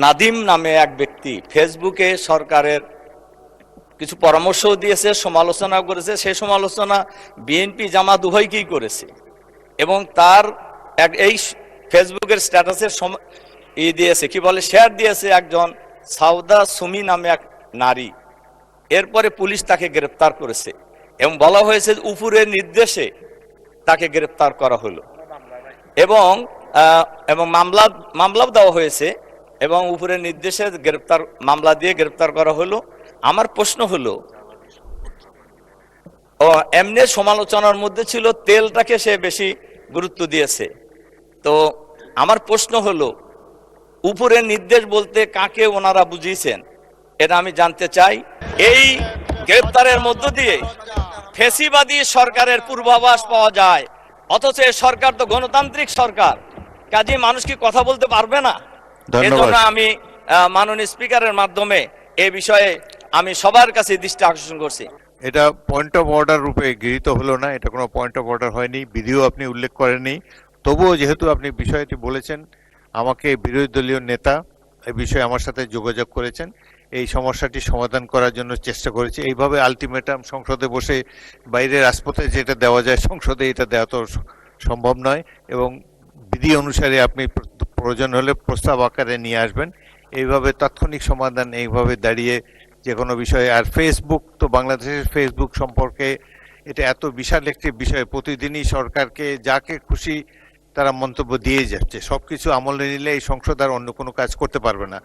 নাদিম নামে এক ব্যক্তি ফেসবুকে সরকারের কিছু পরামর্শও দিয়েছে, সমালোচনা করেছে। সেই সমালোচনা বিএনপি জামাত উভয়কেই করেছে এবং তার এই ফেসবুকের স্ট্যাটাসের দিয়েছে, কি বলে, শেয়ার দিয়েছে একজন সাউদা সুমি নামে এক নারী। এরপরে পুলিশ তাকে গ্রেপ্তার করেছে এবং বলা হয়েছে উপরের নির্দেশে তাকে গ্রেপ্তার করা হলো এবং মামলাও দেওয়া হয়েছে এবং উপরের নির্দেশে মামলা দিয়ে গ্রেপ্তার করা হলো। আমার প্রশ্ন হলো, এমনি সমালোচনার মধ্যে ছিল তেলটাকে সে বেশি গুরুত্ব দিয়েছে। তো আমার প্রশ্ন হলো, উপরের নির্দেশ বলতে কাকে ওনারা বুঝিয়েছেন এটা আমি জানতে চাই। এই গ্রেপ্তারের মধ্য দিয়ে ফ্যাসিবাদী সরকারের পূর্বাভাস পাওয়া যায়, অথচ এই সরকার তো গণতান্ত্রিক সরকার, কাজে মানুষ কি কথা বলতে পারবে না? এজন্য আমি মাননীয় স্পিকারের মাধ্যমে এই বিষয়ে আমি সবার কাছে দৃষ্টি আকর্ষণ করছি। এটা পয়েন্ট অফ অর্ডার রূপে গৃহীত হলো না, এটা কোনো পয়েন্ট অফ অর্ডার হয়নি, বিধিও আপনি উল্লেখ করেননি। তবুও যেহেতু আপনি বিষয়টি বলেছেন, আমাকে বিরোধী দলীয় নেতা এই বিষয়ে আমার সাথে যোগাযোগ করেছেন, এই সমস্যাটি সমাধান করার জন্য চেষ্টা করেছি। এইভাবে আলটিমেটাম সংসদে বসে বাইরে রাজপথে যেটা দেওয়া যায় সংসদে এটা দেওয়া তো সম্ভব নয়, এবং বিধি অনুসারে আপনি প্রয়োজন হলে প্রস্তাব আকারে নিয়ে আসবেন। এইভাবে তাৎক্ষণিক সমাধান এইভাবে দাঁড়িয়ে যে কোনো বিষয়ে। আর ফেসবুক তো বাংলাদেশের ফেসবুক সম্পর্কে এটা এত বিশাল একটি বিষয়, প্রতিদিনই সরকারকে যাকে খুশি তারা মন্তব্য দিয়ে যাচ্ছে। সবকিছু আমলে নিলে এই সংসদ আর অন্য কোনো কাজ করতে পারবে না।